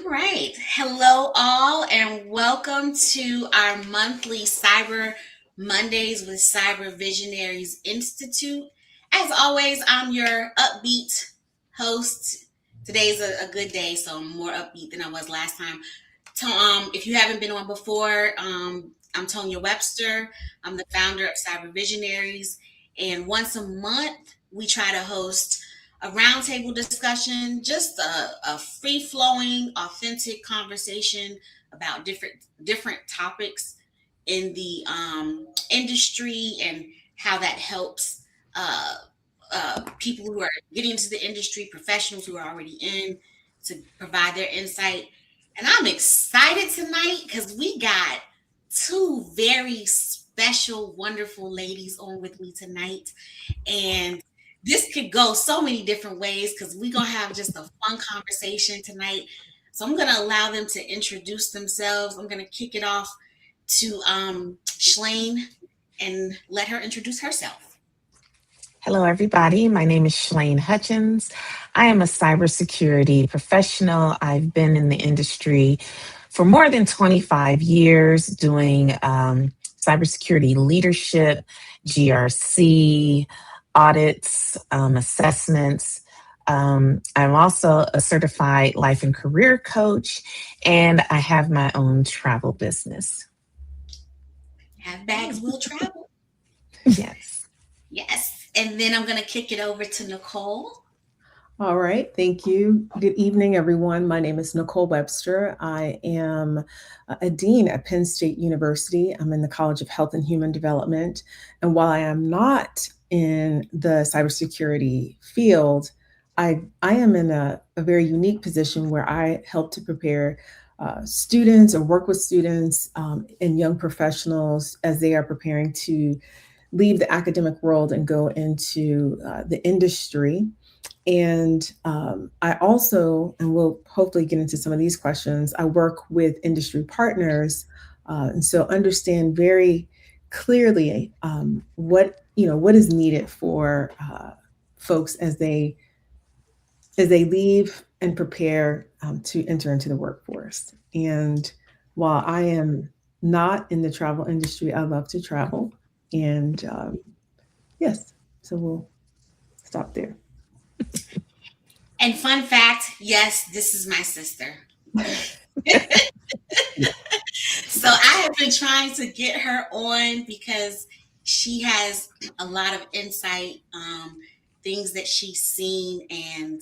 All right. Hello, all, and welcome to our monthly Cyber Mondays with Cyber Visionaries Institute. As always, I'm your upbeat host. Today's a good day, so I'm more upbeat than I was last time. If you haven't been on before, I'm Tonia Webster. I'm the founder of Cyber Visionaries, and once a month, we try to host a roundtable discussion, just a free-flowing, authentic conversation about different topics in the industry and how that helps people who are getting into the industry, professionals who are already in, to provide their insight. And I'm excited tonight because we got two very special, wonderful ladies on with me tonight. And this could go so many different ways because we're going to have just a fun conversation tonight. So I'm going to allow them to introduce themselves. I'm going to kick it off to Schlaine and let her introduce herself. Hello, everybody. My name is Schlaine Hutchins. I am a cybersecurity professional. I've been in the industry for more than 25 years doing cybersecurity leadership, GRC, audits, assessments. I'm also a certified life and career coach, and I have my own travel business. Have bags, will travel. Yes. Yes. And then I'm going to kick it over to Nicole. All right. Thank you. Good evening, everyone. My name is Nicole Webster. I am a dean at Penn State University. I'm in the College of Health and Human Development. And while I am not in the cybersecurity field, I am in a very unique position where I help to prepare students or work with students and young professionals as they are preparing to leave the academic world and go into the industry. And I also, and we'll hopefully get into some of these questions, I work with industry partners, and so understand very clearly what is needed for folks as they leave and prepare to enter into the workforce. And while I am not in the travel industry, I love to travel. And yes, so we'll stop there. And fun fact, yes, this is my sister. So I have been trying to get her on because she has a lot of insight, things that she's seen and,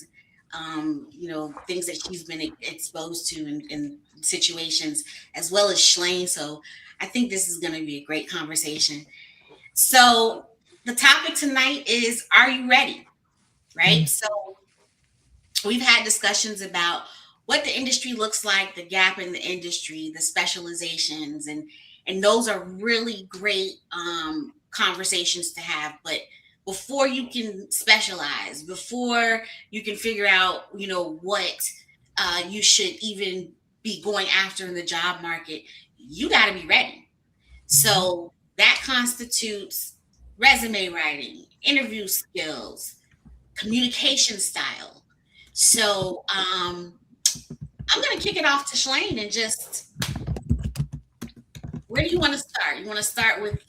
things that she's been exposed to in situations, as well as Schlaine. So I think this is going to be a great conversation. So the topic tonight is, are you ready? Right? So we've had discussions about what the industry looks like, the gap in the industry, the specializations, and those are really great conversations to have. But before you can specialize, before you can figure out, what you should even be going after in the job market, you got to be ready. So that constitutes resume writing, interview skills, communication style. So I'm going to kick it off to Schlaine and just, where do you want to start? You want to start with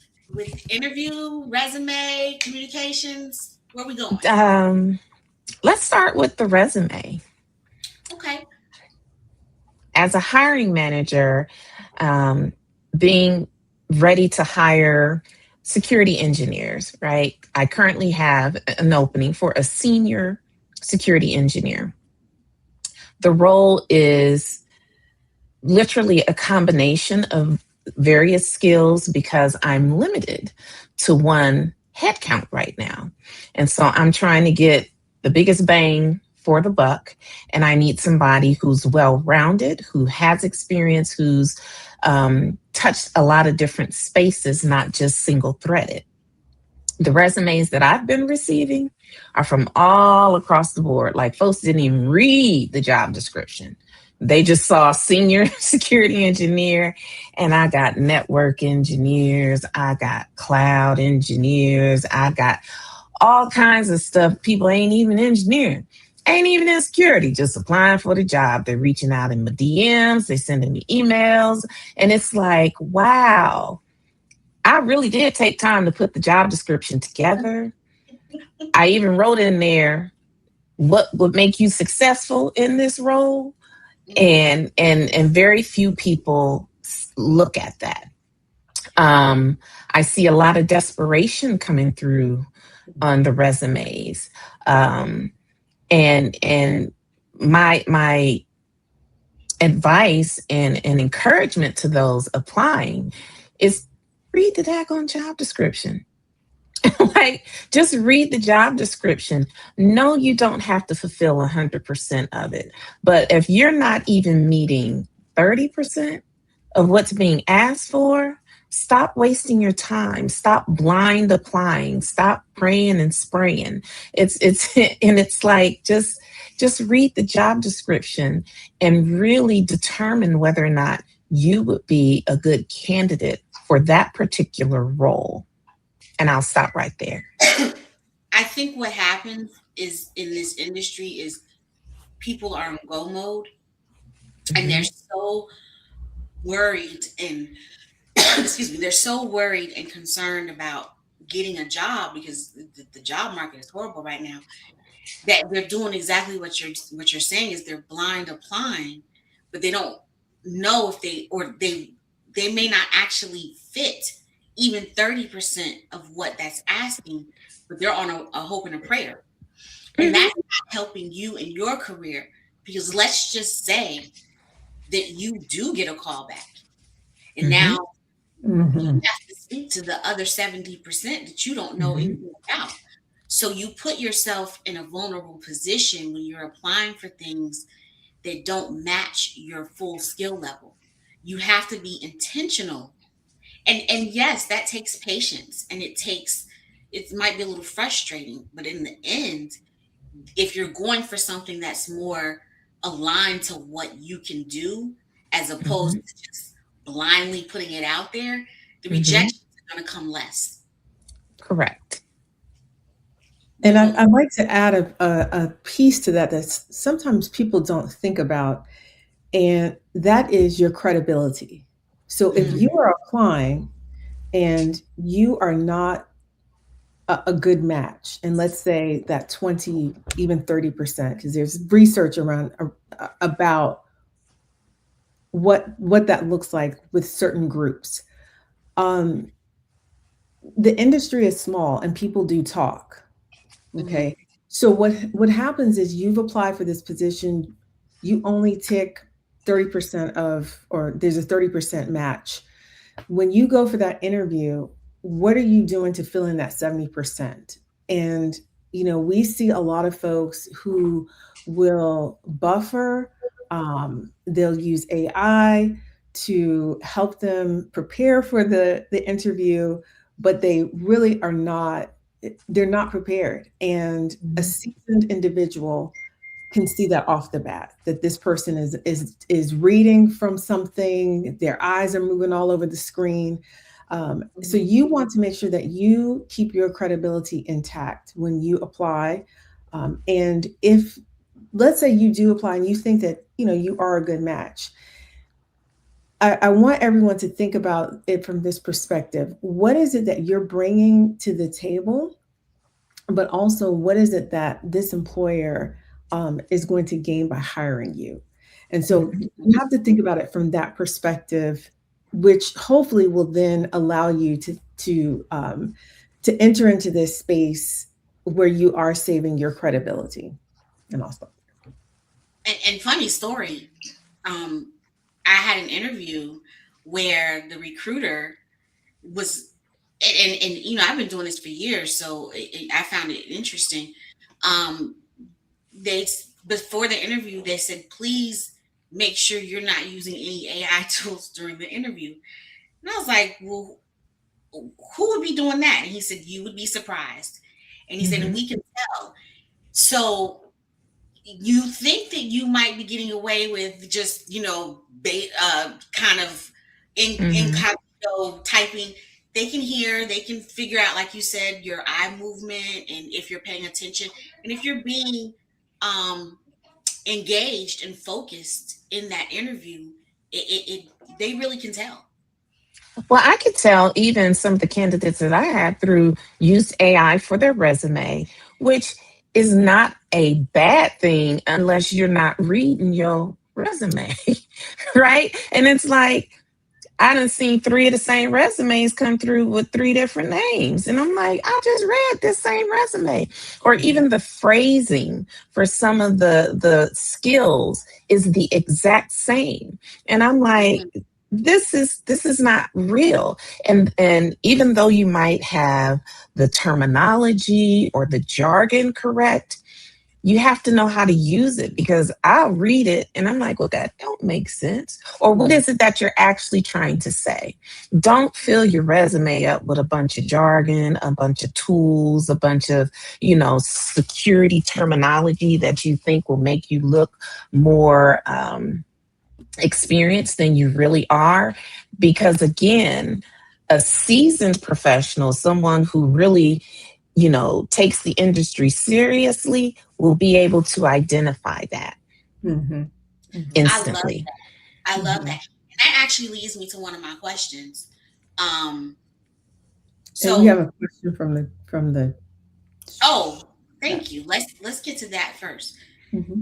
interview, resume, communications? Where are we going? Let's start with the resume. Okay. As a hiring manager, being ready to hire security engineers, right? I currently have an opening for a senior security engineer. The role is literally a combination of various skills because I'm limited to one headcount right now. And so I'm trying to get the biggest bang for the buck. And I need somebody who's well-rounded, who has experience, who's touched a lot of different spaces, not just single-threaded. The resumes that I've been receiving are from all across the board. Like, folks didn't even read the job description. They just saw senior security engineer, and I got network engineers, I got cloud engineers, I got all kinds of stuff people ain't even engineering. Ain't even in security, just applying for the job. They're reaching out in my DMs, they're sending me emails. And it's like, wow, I really did take time to put the job description together. I even wrote in there what would make you successful in this role. And very few people look at that. I see a lot of desperation coming through on the resumes. And my advice and encouragement to those applying is read the daggone job description. Like, just read the job description. No, you don't have to fulfill 100% of it. But if you're not even meeting 30% of what's being asked for, stop wasting your time. Stop blind applying. Stop praying and spraying. It's and it's like, just read the job description and really determine whether or not you would be a good candidate for that particular role. And I'll stop right there. I think what happens is in this industry is people are in go mode and they're Mm-hmm. so worried and excuse me, they're so worried and concerned about getting a job because the job market is horrible right now that they're doing exactly what you're saying is they're blind applying, but they don't know if they may not actually fit even 30% of what that's asking, but they're on a hope and a prayer. And Mm-hmm. that's not helping you in your career because let's just say that you do get a call back. And Mm-hmm. now you Mhm. have to speak to the other 70% that you don't know Mm-hmm. anything about. So you put yourself in a vulnerable position when you're applying for things that don't match your full skill level. You have to be intentional. And yes, that takes patience and it might be a little frustrating, but in the end, if you're going for something that's more aligned to what you can do as opposed Mm-hmm. to just blindly putting it out there, the Mm-hmm. rejections are going to come less. Correct. And You will. I'd like to add a piece to that that sometimes people don't think about, and that is your credibility. So if Mhm, you are applying and you are not a good match, and let's say that 20, even 30%, because there's research around about what that looks like with certain groups. Um, the industry is small and people do talk. mhm, Okay. So what happens is you've applied for this position, you only tick 30% of, or there's a 30% match. When you go for that interview, what are you doing to fill in that 70%? And we see a lot of folks who will buffer, they'll use AI to help them prepare for the interview, but they really are not, they're not prepared. And a Mm-hmm. seasoned individual can see that off the bat, that this person is reading from something, their eyes are moving all over the screen. So mhm, you want to make sure that you keep your credibility intact when you apply. And if, let's say you do apply and you think that you are a good match, I want everyone to think about it from this perspective. What is it that you're bringing to the table, but also what is it that this employer is going to gain by hiring you? And so Mm-hmm. you have to think about it from that perspective, which hopefully will then allow you to enter into this space where you are saving your credibility. And also, and funny story, um, I had an interview where the recruiter was, and I've been doing this for years, so I found it interesting. Um, they before the interview they said, please make sure you're not using any AI tools during the interview. And I was like, well, who would be doing that? And he said, you would be surprised. And he said, and Mm-hmm. we can tell. So you think that you might be getting away with just kind of Mm-hmm. incognito typing. They can hear, they can figure out, like you said, your eye movement and if you're paying attention and if you're being um, engaged and focused in that interview, they really can tell. Well, I could tell even some of the candidates that I had through used AI for their resume, which is not a bad thing unless you're not reading your resume, right? And it's like, I done seen three of the same resumes come through with three different names. And I'm like, I just read this same resume. Or even the phrasing for some of the skills is the exact same. And I'm like, Mhm. this is not real. And even though you might have the terminology or the jargon correct, you have to know how to use it, because I'll read it and I'm like, well, that don't make sense. Or what is it that you're actually trying to say? Don't fill your resume up with a bunch of jargon, a bunch of tools, a bunch of, security terminology that you think will make you look more experienced than you really are. Because again, a seasoned professional, someone who really takes the industry seriously, will be able to identify that Mm-hmm. Mm-hmm. I love instantly. I love Mm-hmm. that. And that actually leads me to one of my questions. Um, And we have so a question from the oh, chat. thank you. Let's get to that first. Mm-hmm.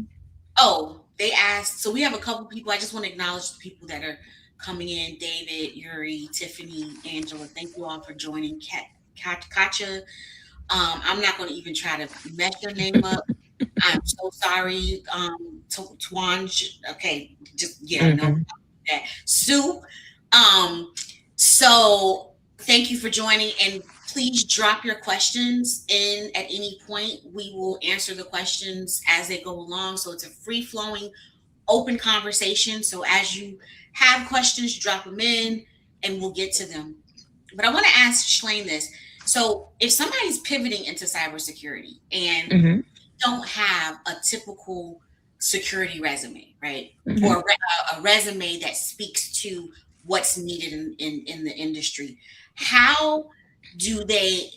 Oh, they asked. So we have a couple people. I just want to acknowledge the people that are coming in: David, Yuri, Tiffany, Angela. Thank you all for joining. Katja. I'm not going to even try to mess your name up. I'm so sorry. Twanj. Okay, just yeah, no, Hmm. that. Sue. Um, so thank you for joining, and please drop your questions in at any point. We will answer the questions as they go along. So it's a free flowing, open conversation. So as you have questions, drop them in, and we'll get to them. But I want to ask Schlaine this. So if somebody's pivoting into cybersecurity and Hmm. don't have a typical security resume, right? Hmm. Or a resume that speaks to what's needed in the industry. How do they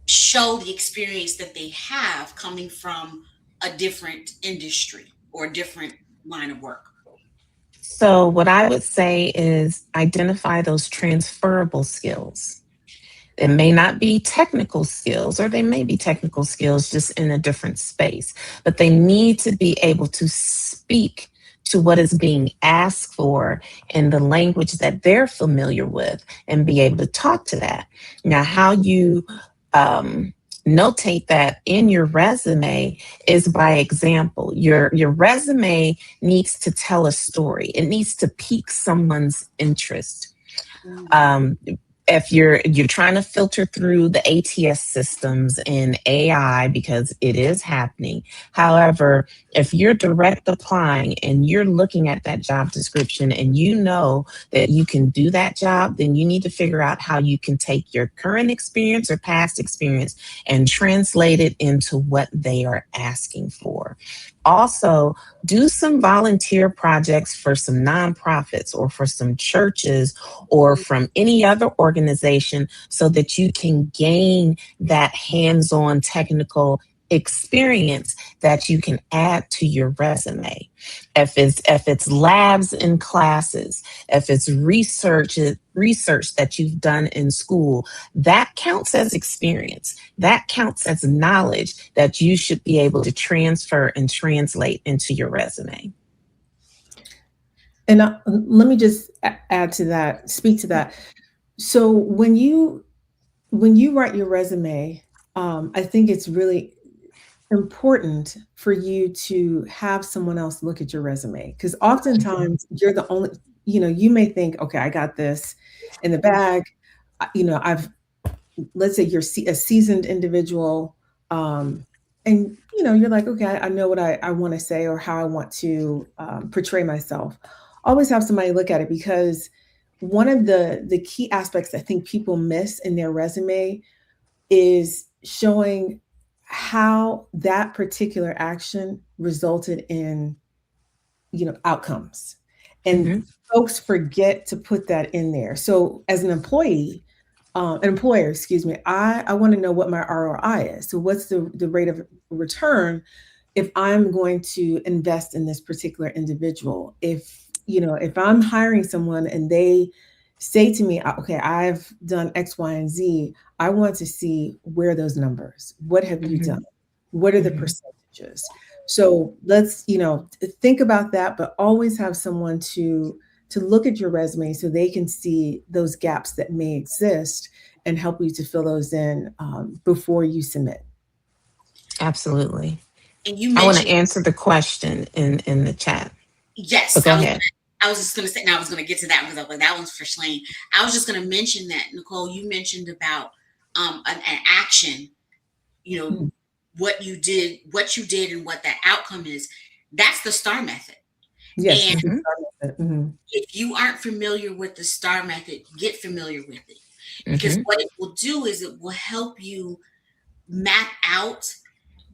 show the experience that they have coming from a different industry or a different line of work? So, what I would say is identify those transferable skills. It may not be technical skills, or they may be technical skills just in a different space, but they need to be able to speak to what is being asked for in the language that they're familiar with and be able to talk to that. Now, how you um, notate that in your resume is by example. Your resume needs to tell a story. It needs to pique someone's interest. Mm. um, if you're trying to filter through the ATS systems and AI, because it is happening. However, if you're direct applying and you're looking at that job description and you know that you can do that job, then you need to figure out how you can take your current experience or past experience and translate it into what they are asking for. Also, do some volunteer projects for some nonprofits or for some churches or from any other organization, so that you can gain that hands on technical experience that you can add to your resume. If it's labs and classes, if it's research that you've done in school, that counts as experience. That counts as knowledge that you should be able to transfer and translate into your resume. And let me just add to that, speak to that. So when you write your resume, I think it's really important for you to have someone else look at your resume, because oftentimes you're the only, you may think, okay, I got this in the bag. I've, let's say you're a seasoned individual, and you're like, okay, I know what I want to say or how I want to portray myself. Always have somebody look at it, because one of the key aspects I think people miss in their resume is showing how that particular action resulted in outcomes, and Mhm. folks forget to put that in there. So as an employer, excuse me, I want to know what my ROI is. So what's the rate of return if I'm going to invest in this particular individual, if I'm hiring someone and they say to me, okay, I've done X, Y, and Z, I want to see where those numbers, what have you done? What are the percentages? So let's, think about that, but always have someone to look at your resume so they can see those gaps that may exist and help you to fill those in before you submit. Absolutely. And you I want to mentioned, answer the question in the chat. yes, But go ahead. I was just going to say, now I was going to get to that because I was like, that one's for Schlaine. I was just going to mention that, Nicole, you mentioned about an action, you know, Mhm. what you did and what that outcome is. That's the STAR method. Yes. And Mhm. if you aren't familiar with the STAR method, get familiar with it. Because Hmm. what it will do is it will help you map out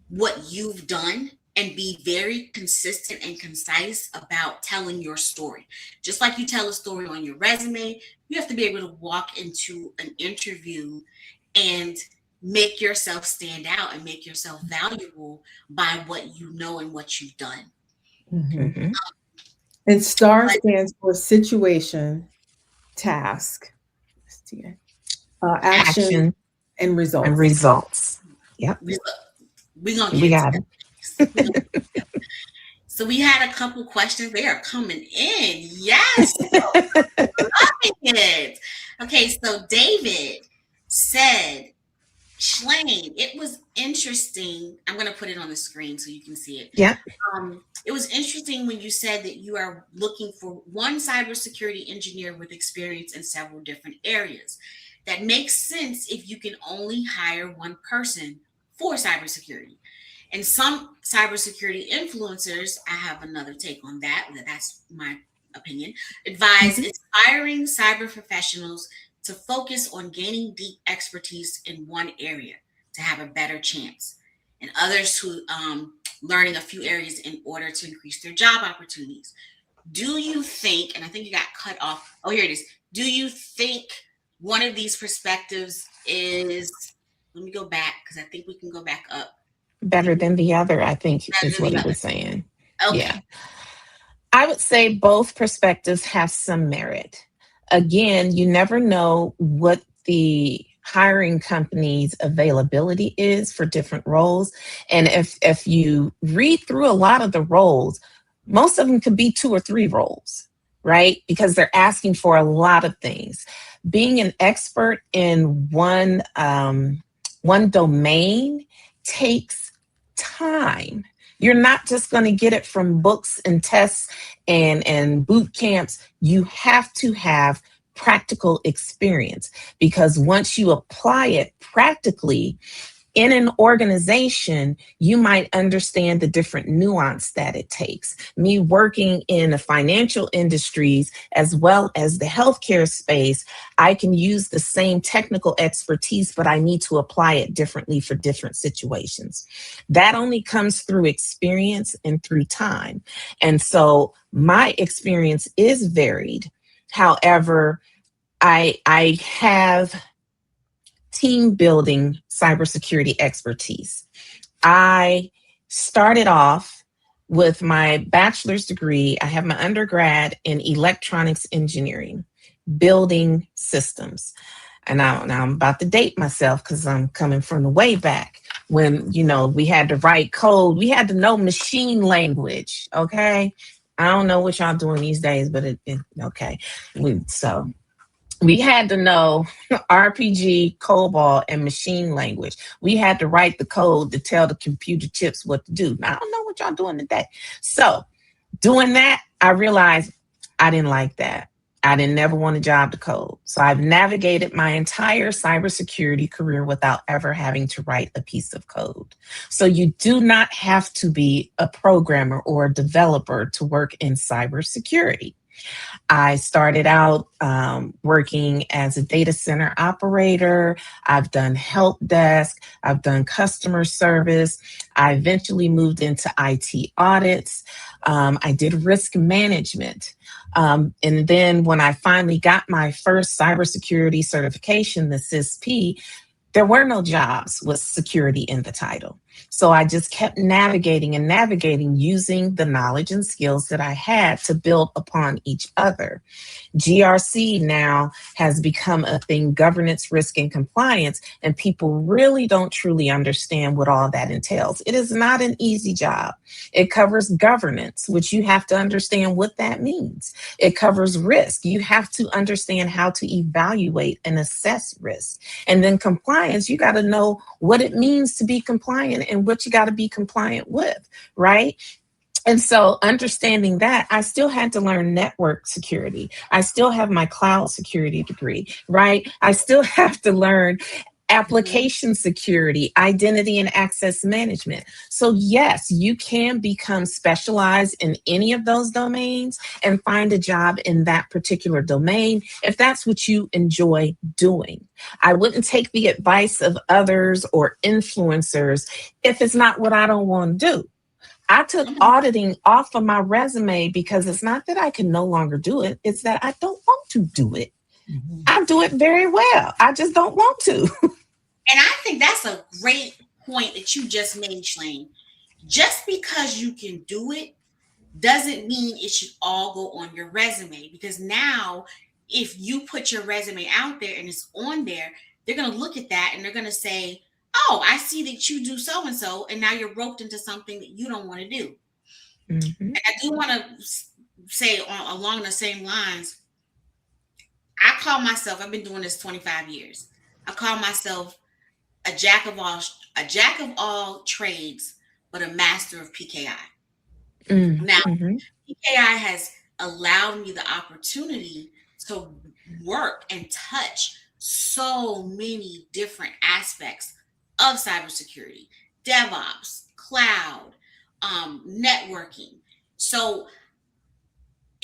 what you've done and be very consistent and concise about telling your story. Just like you tell a story on your resume, you have to be able to walk into an interview and make yourself stand out and make yourself valuable by what you know and what you've done. Mhm. Hmm. And STAR But stands for situation, task, action, Action and and results. results. Yep. we're gonna get We into got that. it. So we had a couple questions. They are coming in. Yes, it. Okay, so David said, Schlaine, it was interesting. I'm going to put it on the screen so you can see it. Yep. It was interesting when you said that you are looking for one cybersecurity engineer with experience in several different areas. That makes sense if you can only hire one person for cybersecurity. And some cybersecurity influencers, I have another take on that. That's my opinion. Advise Hmm. inspiring cyber professionals to focus on gaining deep expertise in one area to have a better chance, and others who learning a few areas in order to increase their job opportunities. Do you think, and I think you got cut off. Oh, here it is. Do you think one of these perspectives is, let me go back because I think we can go back up. I Better think than the other, I think better is than what the he other. was saying. Okay. Yeah. I would say both perspectives have some merit. Again, you never know what the hiring company's availability is for different roles. And if you read through a lot of the roles, most of them could be 2 or 3 roles, right? Because they're asking for a lot of things. Being an expert in one domain takes time. You're not just going to get it from books and tests and boot camps. You have to have practical experience, because once you apply it practically in an organization, you might understand the different nuance that it takes. Me working in the financial industries as well as the healthcare space, I can use the same technical expertise, but I need to apply it differently for different situations. That only comes through experience and through time. And so my experience is varied. However, I have team building cybersecurity expertise. I started off with my bachelor's degree. I have my undergrad in electronics engineering, building systems. And now I'm about to date myself because I'm coming from the way back when, we had to write code. We had to know machine language. Okay. I don't know what y'all doing these days, but okay. So we had to know RPG, COBOL, and machine language. We had to write the code to tell the computer chips what to do. Now, I don't know what y'all doing today. So, doing that, I realized I didn't like that. I didn't never want a job to code. So, I've navigated my entire cybersecurity career without ever having to write a piece of code. So, you do not have to be a programmer or a developer to work in cybersecurity. I started out working as a data center operator. I've done help desk. I've done customer service. I eventually moved into IT audits. I did risk management. And then when I finally got my first cybersecurity certification, the CISP, there were no jobs with security in the title. So I just kept navigating and navigating using the knowledge and skills that I had to build upon each other. GRC now has become a thing, governance, risk, and compliance, and people really don't truly understand what all that entails. It is not an easy job. It covers governance, which you have to understand what that means. It covers risk. You have to understand how to evaluate and assess risk. And then compliance, you got to know what it means to be compliant and what you got to be compliant with, right? And so understanding that, I still had to learn network security. I still have my cloud security degree, right? I still have to learn application security, identity and access management. So yes, you can become specialized in any of those domains and find a job in that particular domain if that's what you enjoy doing. I wouldn't take the advice of others or influencers if it's not what I don't want to do. I took auditing off of my resume because it's not that I can no longer do it. It's that I don't want to do it. I do it very well. I just don't want to. And I think that's a great point that you just made, Schlaine. Just because you can do it doesn't mean it should all go on your resume. Because now, if you put your resume out there and it's on there, they're going to look at that and they're going to say, oh, I see that you do so and so, and now you're roped into something that you don't want to do. And I do want to say along the same lines, I call myself, I've been doing this 25 years. I call myself a jack of all trades, but a master of PKI. Now, PKI has allowed me the opportunity to work and touch so many different aspects of cybersecurity, DevOps, cloud, networking. So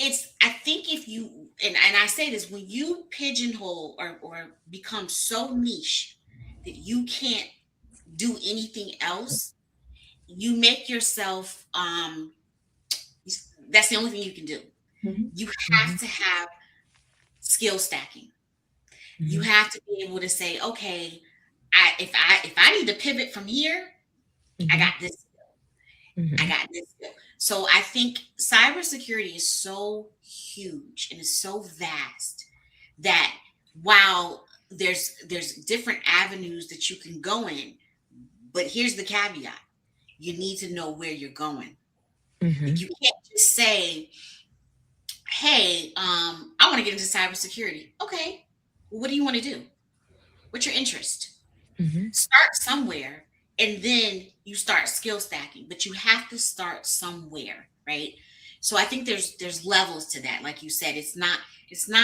I think if you, and I say this, when you pigeonhole or become so niche that you can't do anything else, you make yourself, that's the only thing you can do. You have to have skill stacking. You have to be able to say, okay, if I need to pivot from here, I got this skill. I got this skill. So I think cybersecurity is so huge and is so vast that while there's different avenues that you can go in, but here's the caveat: you need to know where you're going. You can't just say, hey, I want to get into cybersecurity. Okay, well, what do you want to do? What's your interest? Start somewhere, and then you start skill stacking. But you have to start somewhere, right? So I think there's levels to that. Like you said, it's not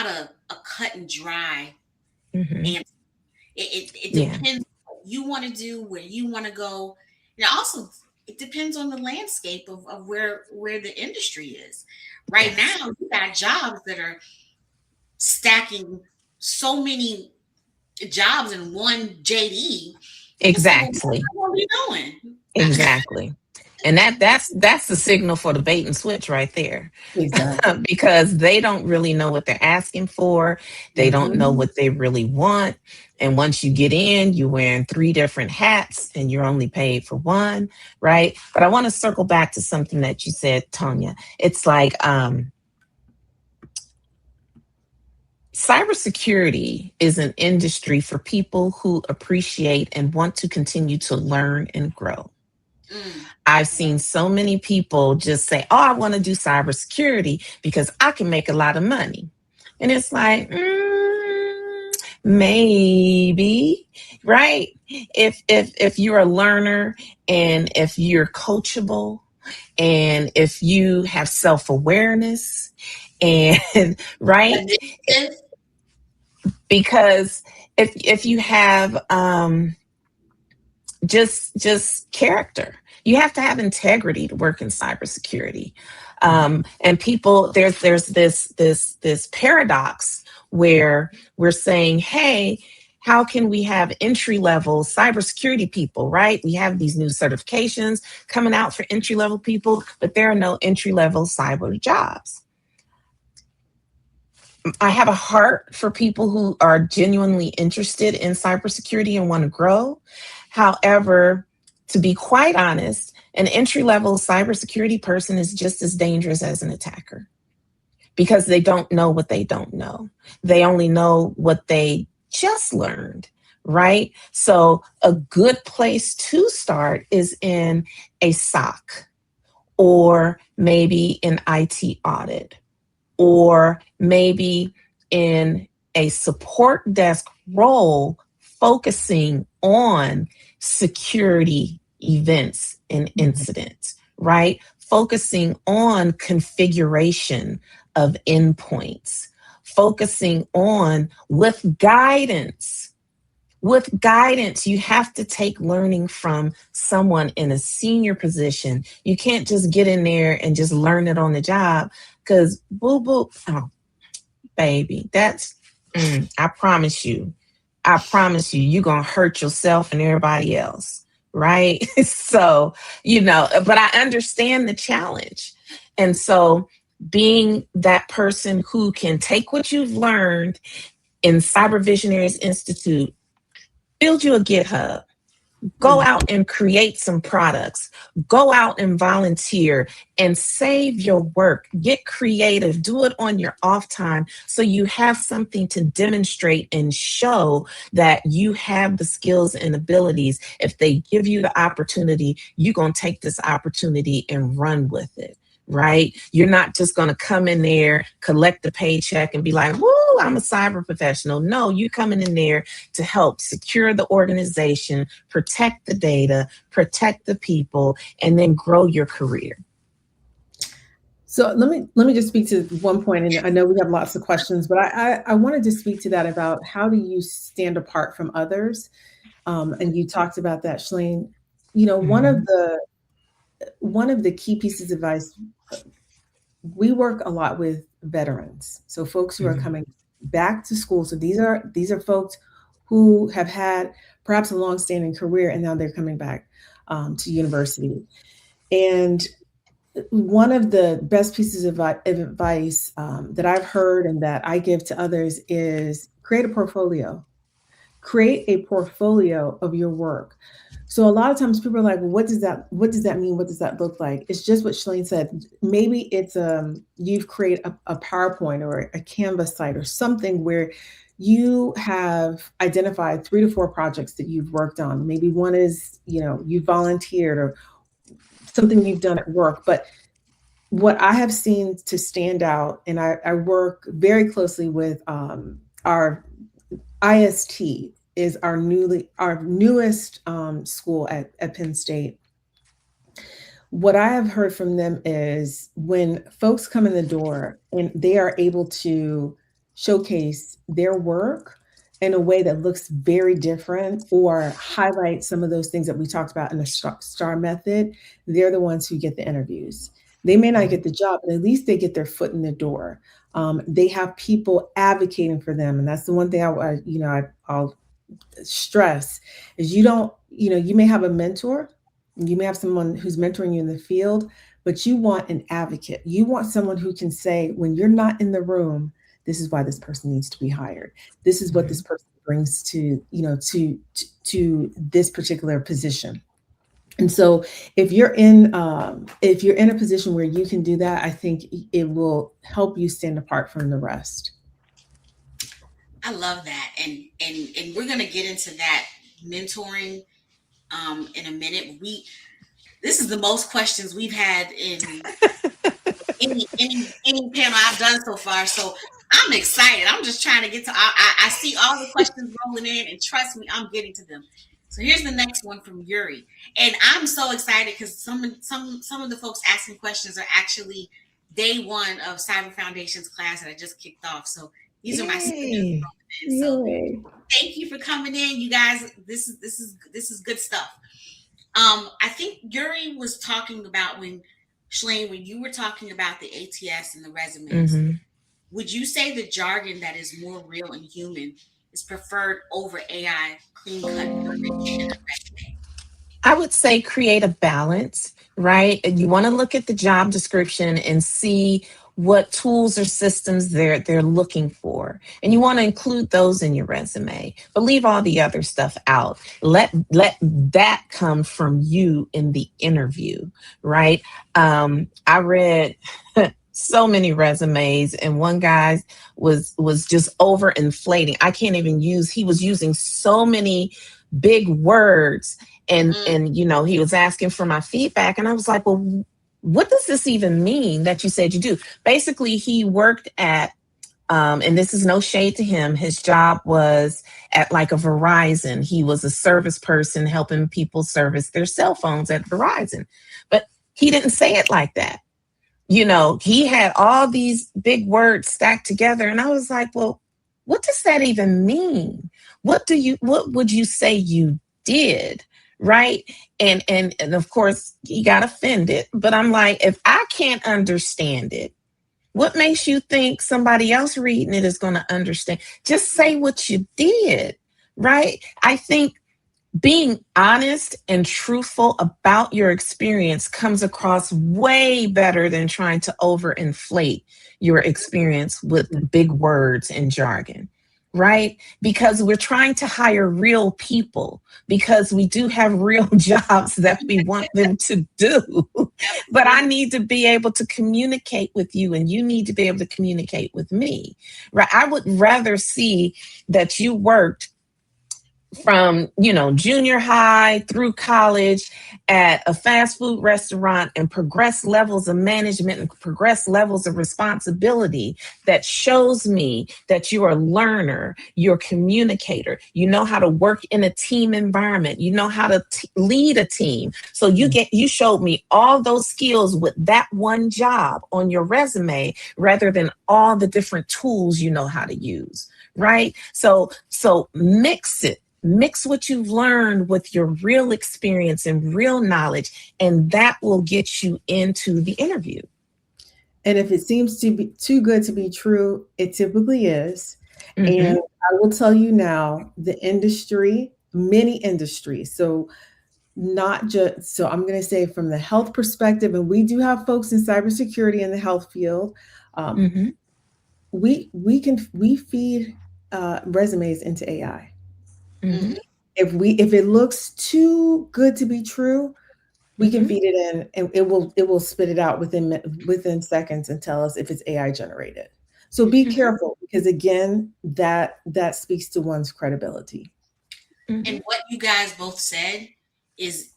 a cut and dry answer. It depends what you want to do, where you want to go. And also, it depends on the landscape of where the industry is. Right now, you got jobs that are stacking so many jobs in one JD. Exactly. What are we doing? Exactly. And that's the signal for the bait and switch right there. Exactly. Because they don't really know what they're asking for. They don't know what they really want. And once you get in, you're wearing 3 different hats and you're only paid for one, right? But I want to circle back to something that you said, Tonia. It's like cybersecurity is an industry for people who appreciate and want to continue to learn and grow. I've seen so many people just say, oh, I want to do cybersecurity because I can make a lot of money. And it's like, maybe, right? If you're a learner and if you're coachable and if you have self-awareness and right? Because if you have just character, you have to have integrity to work in cybersecurity. And people, there's this paradox where we're saying, hey, how can we have entry level cybersecurity people, right? We have these new certifications coming out for entry level people, but there are no entry level cyber jobs. I have a heart for people who are genuinely interested in cybersecurity and want to grow. However, To be quite honest, an entry level cybersecurity person is just as dangerous as an attacker because they don't know what they don't know. They only know what they just learned, right? So, a good place to start is in a SOC or maybe an IT audit or maybe in a support desk role focusing on security events and incidents, right? Focusing on configuration of endpoints, focusing on with guidance. With guidance, you have to take learning from someone in a senior position. You can't just get in there and just learn it on the job because boo boo. Oh, baby, I promise you, you're going to hurt yourself and everybody else. Right. So, but I understand the challenge. And so being that person who can take what you've learned in Cyber Visionaries Institute, build you a GitHub, go out and create some products, go out and volunteer and save your work, get creative, do it on your off time so you have something to demonstrate and show that you have the skills and abilities. If they give you the opportunity, you're going to take this opportunity and run with it. Right? You're not just going to come in there, collect the paycheck and be like, woo, I'm a cyber professional. No, you're coming in there to help secure the organization, protect the data, protect the people, and then grow your career. So let me just speak to one point, and I know we have lots of questions, but I wanted to speak to that about how do you stand apart from others, and you talked about that, Schlaine. One of the key pieces of advice, we work a lot with veterans, so folks who are coming back to school. So these are folks who have had perhaps a long-standing career, and now they're coming back to university. And one of the best pieces of advice that I've heard and that I give to others is create a portfolio. Create a portfolio of your work. So a lot of times people are like, well, what does that mean? What does that look like? It's just what Schlaine said. Maybe it's you've created a PowerPoint or a Canvas site or something where you have identified 3 to 4 projects that you've worked on. Maybe one is, you volunteered or something you've done at work. But what I have seen to stand out, and I work very closely with our IST, is our newest school at Penn State. What I have heard from them is when folks come in the door and they are able to showcase their work in a way that looks very different or highlight some of those things that we talked about in the STAR method, they're the ones who get the interviews. They may not get the job, but at least they get their foot in the door. They have people advocating for them. And that's the one thing I'll stress is you may have a mentor, you may have someone who's mentoring you in the field, but you want an advocate. You want someone who can say, when you're not in the room, this is why this person needs to be hired. This is what this person brings to this particular position. And so if you're in a position where you can do that, I think it will help you stand apart from the rest. I love that. And we're going to get into that mentoring in a minute. This is the most questions we've had in any panel I've done so far. So I'm excited. I'm just trying to get to I see all the questions rolling in, and trust me, I'm getting to them. So here's the next one from Yuri. And I'm so excited because some of the folks asking questions are actually day one of Cyber Foundations class that I just kicked off. So these are my students. So thank you for coming in, you guys. This is good stuff. I think Yuri was talking about when you were talking about the ATS and the resumes. Would you say the jargon that is more real and human is preferred over AI clean cut verbiage in a resume? I would say create a balance, right? You want to look at the job description and see what tools or systems they're looking for, and you want to include those in your resume, but leave all the other stuff out. Let that come from you in the interview, right? I read so many resumes, and one guy was just over inflating. I can't even use. He was using so many big words, and he was asking for my feedback, and I was like, well, what does this even mean that you said you do? Basically, he worked at, and this is no shade to him, his job was at like a Verizon. He was a service person helping people service their cell phones at Verizon. But he didn't say it like that. He had all these big words stacked together. And I was like, well, what does that even mean? What would you say you did? Right. And of course he got offended, but I'm like, if I can't understand it, what makes you think somebody else reading it is going to understand? Just say what you did. Right. I think being honest and truthful about your experience comes across way better than trying to overinflate your experience with big words and jargon, right? Because we're trying to hire real people, because we do have real jobs that we want them to do. But I need to be able to communicate with you, and you need to be able to communicate with me, right? I would rather see that you worked from junior high through college at a fast food restaurant and progress levels of management and progress levels of responsibility, that shows me that you're a learner, you're a communicator, you know how to work in a team environment, you know how to lead a team. So you showed me all those skills with that one job on your resume, rather than all the different tools you know how to use, right? So mix what you've learned with your real experience and real knowledge, and that will get you into the interview. And if it seems to be too good to be true, it typically is. Mm-hmm. And I will tell you now, the industry, many industries, so not just, so I'm going to say from the health perspective, and we do have folks in cybersecurity in the health field. Um, Mm-hmm. we feed resumes into AI. Mm-hmm. If it looks too good to be true, we can Mm-hmm. feed it in, and it will spit it out within seconds and tell us if it's AI generated. So be Mm-hmm. careful, because again, that speaks to one's credibility. Mm-hmm. And what you guys both said is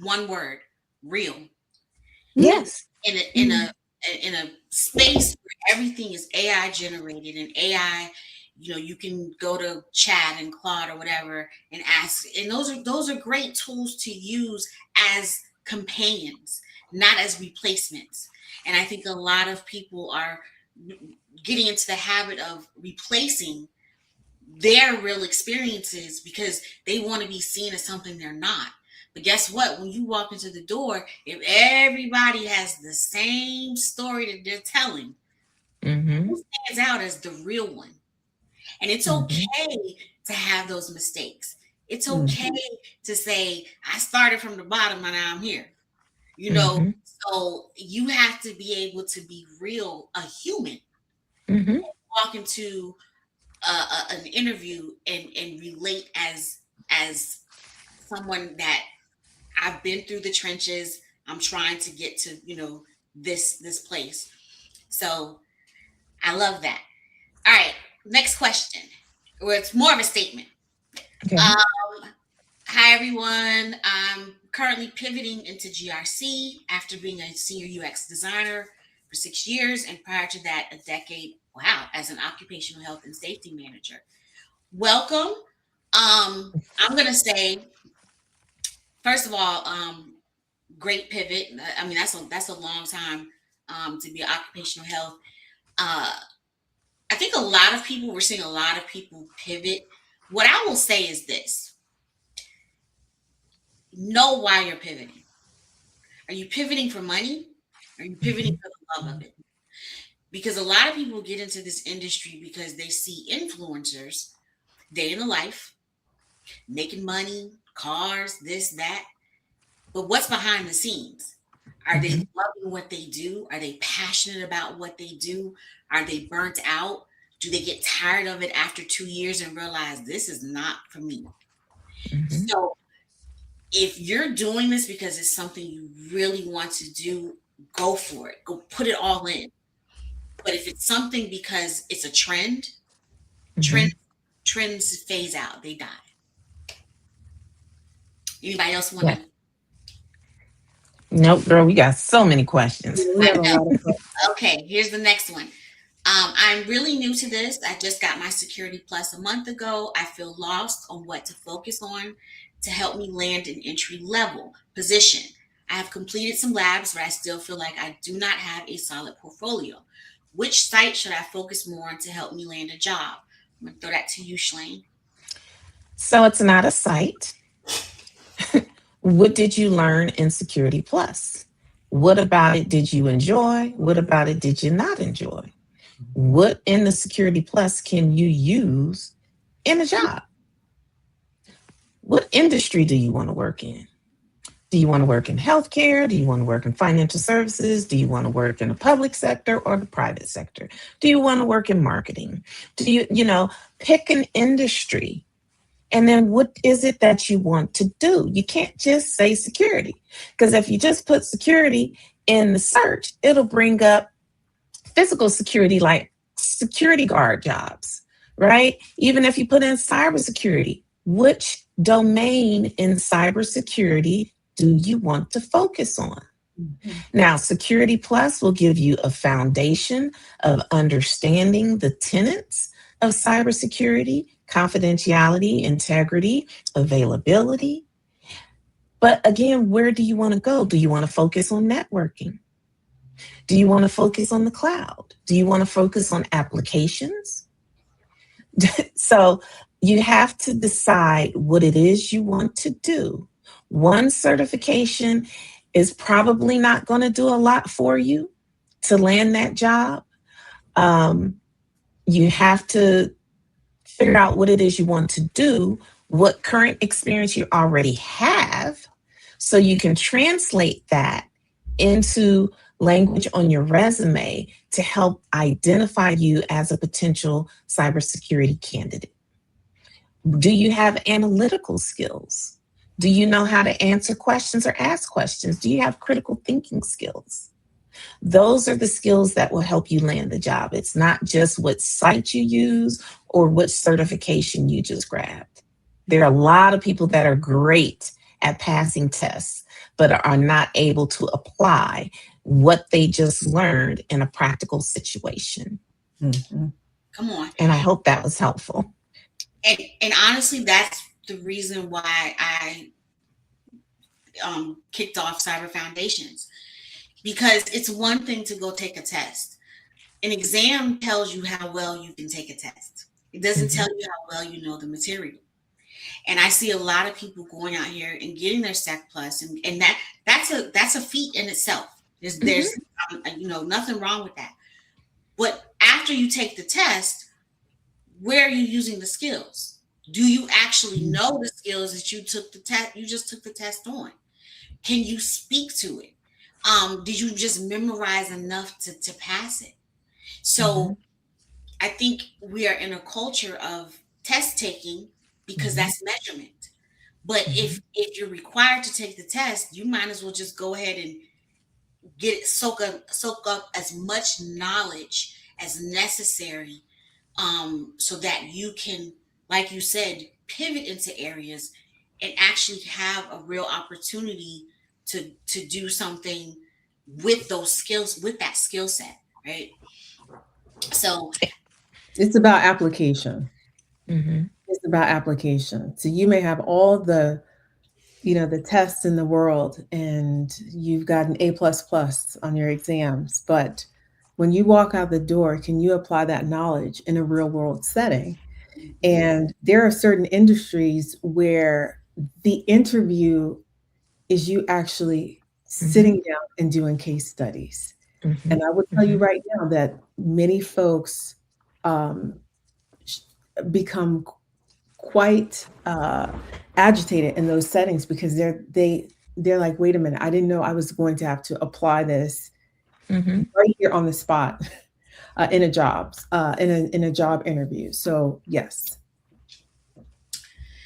one word: real. And Yes. in a space where everything is AI generated and AI, you can go to chat and Claude or whatever and ask, and those are great tools to use as companions, not as replacements. And I think a lot of people are getting into the habit of replacing their real experiences because they want to be seen as something they're not. But guess what? When you walk into the door, if everybody has the same story that they're telling, Mm-hmm. who stands out as the real one? And it's Mm-hmm. okay to have those mistakes. It's Mm. okay to say, I started from the bottom and now I'm here. You know, Mm-hmm. so you have to be able to be real, a human, Mm-hmm. walk into an interview and relate as someone that I've been through the trenches. I'm trying to get to this place. So I love that. All right, next question. Well, it's more of a statement. Okay. Um, Hi everyone. I'm currently pivoting into GRC after being a senior UX designer for 6 years, and prior to that, a decade. Wow, as an occupational health and safety manager. Welcome. I'm gonna say, first of all, great pivot. I mean, that's a long time to be occupational health. Uh, I think we're seeing a lot of people pivot. What I will say is this: know why you're pivoting. Are you pivoting for money? Are you pivoting for the love of it? Because a lot of people get into this industry because they see influencers day in the life, making money, cars, this, that. But what's behind the scenes? Are they Mm-hmm. loving what they do? Are they passionate about what they do? Are they burnt out? Do they get tired of it after 2 years and realize this is not for me? Mm-hmm. So if you're doing this because it's something you really want to do, go for it. Go put it all in. But if it's something because it's a trend, Mm-hmm. trends trends phase out, they die. Anybody else want Yeah. to? Nope, girl, we got so many questions. We I have a lot of know. Okay, here's the next one. I'm really new to this. I just got my Security Plus a month ago. I feel lost on what to focus on to help me land an entry level position. I have completed some labs, but I still feel like I do not have a solid portfolio. Which site should I focus more on to help me land a job? I'm going to throw that to you, Schlaine. So it's not a site. What did you learn in Security Plus? What about it did you enjoy? What about it did you not enjoy? What in the Security Plus can you use in a job? What industry do you want to work in? Do you want to work in healthcare? Do you want to work in financial services? Do you want to work in the public sector or the private sector? Do you want to work in marketing? Do pick an industry? And then what is it that you want to do? You can't just say security, because if you just put security in the search, it'll bring up physical security like security guard jobs, right? Even if you put in cybersecurity, which domain in cybersecurity do you want to focus on? Now, Security Plus will give you a foundation of understanding the tenets of cybersecurity, confidentiality, integrity, availability. But again, where do you want to go? Do you want to focus on networking? Do you want to focus on the cloud? Do you want to focus on applications? So you have to decide what it is you want to do. One certification is probably not going to do a lot for you to land that job. Um, you have to figure out what it is you want to do, what current experience you already have, so you can translate that into language on your resume to help identify you as a potential cybersecurity candidate. Do you have analytical skills? Do you know how to answer questions or ask questions? Do you have critical thinking skills? Those are the skills that will help you land the job. It's not just what site you use or what certification you just grabbed. There are a lot of people that are great at passing tests, but are not able to apply what they just learned in a practical situation. Mm-hmm. Come on. And I hope that was helpful. And honestly, that's the reason why I kicked off Cyber Foundations, because it's one thing to go take a test. An exam tells you how well you can take a test. It doesn't tell you how well you know the material. And I see a lot of people going out here and getting their Sec Plus, and that's a feat in itself. There's nothing wrong with that. But after you take the test, where are you using the skills? Do you actually know the skills that you took the test? You just took the test on. Can you speak to it? Did you just memorize enough to pass it? So I think we are in a culture of test taking because that's measurement. But if you're required to take the test, you might as well just go ahead and soak up as much knowledge as necessary, so that you can, like you said, pivot into areas and actually have a real opportunity to do something with those skills, with that skill set, right? So It's about application. Mm-hmm. It's about application. So you may have all the tests in the world and you've got an A plus plus on your exams, but when you walk out the door, can you apply that knowledge in a real world setting? And there are certain industries where the interview is you actually sitting down and doing case studies. And I would tell you right now that many folks um, become quite agitated in those settings because they they're like, wait a minute, I didn't know I was going to have to apply this right here on the spot in a job interview. So yes.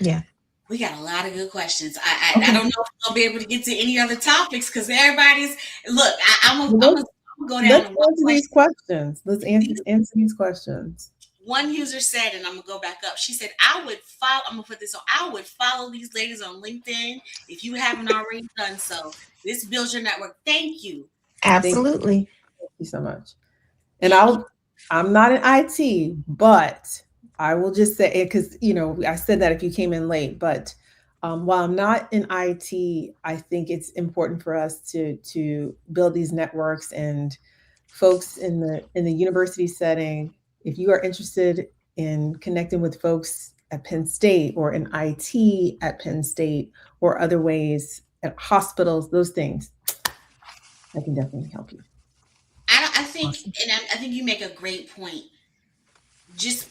Yeah. We got a lot of good questions. I don't know if I'll be able to get to any other topics because everybody's look. I'm gonna go down Let's to one answer these questions. Let's answer these questions. One user said, and I'm gonna go back up. She said, "I would follow." I'm gonna put this on. I would follow these ladies on LinkedIn if you haven't already done so. This builds your network. Thank you. Absolutely. Thank you so much. And I'm not in IT, but I will just say it because I said that if you came in late, but while I'm not in IT, I think it's important for us to build these networks and folks in the university setting. If you are interested in connecting with folks at Penn State or in IT at Penn State or other ways at hospitals, those things, I can definitely help you. I think, and I think you make a great point. Just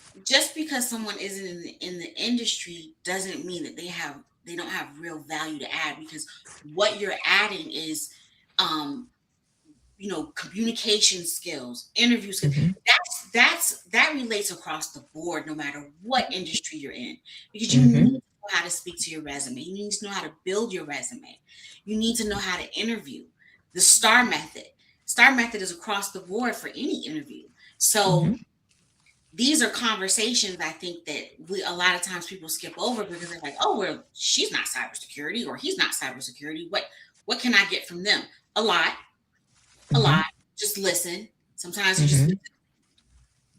because someone isn't in the industry doesn't mean that they don't have real value to add, because what you're adding is communication skills, interview skills. That relates across the board, no matter what industry you're in, because you need to know how to speak to your resume. You need to know how to build your resume. You need to know how to interview. The STAR method. STAR method is across the board for any interview. So these are conversations I think that a lot of times people skip over because they're like, oh, well, she's not cybersecurity or he's not cybersecurity. What can I get from them? A lot. Just listen. Sometimes you just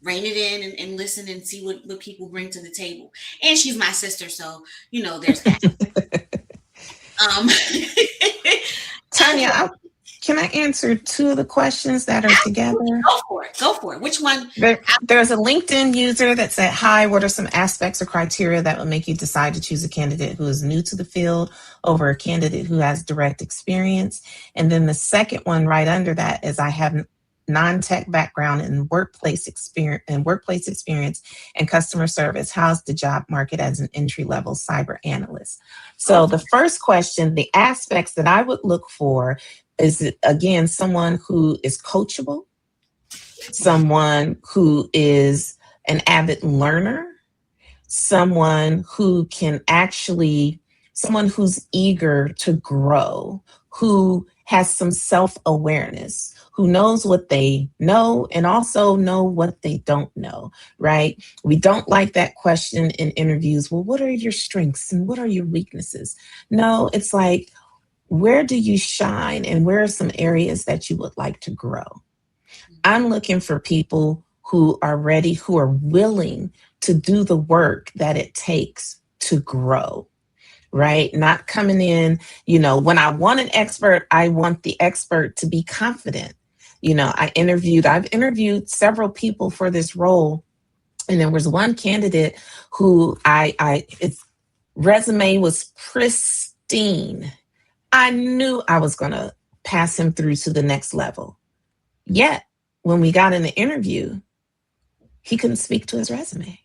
rein it in and listen and see what people bring to the table. And she's my sister, so there's that. Tonia, can I answer two of the questions that are together? Go for it. Which one? There's a LinkedIn user that said, hi, what are some aspects or criteria that would make you decide to choose a candidate who is new to the field over a candidate who has direct experience? And then the second one right under that is, I have non-tech background in workplace experience and customer service. How's the job market as an entry-level cyber analyst? So the first question, the aspects that I would look for is, again, someone who is coachable, someone who is an avid learner, someone who can someone who's eager to grow, who has some self-awareness, who knows what they know and also know what they don't know, right? We don't like that question in interviews. Well, what are your strengths and what are your weaknesses? No, it's like, where do you shine and where are some areas that you would like to grow? I'm looking for people who are ready, who are willing to do the work that it takes to grow, right? Not coming in, when I want an expert, I want the expert to be confident. I've interviewed several people for this role. And there was one candidate who its resume was pristine. I knew I was going to pass him through to the next level. Yet, when we got in the interview, he couldn't speak to his resume.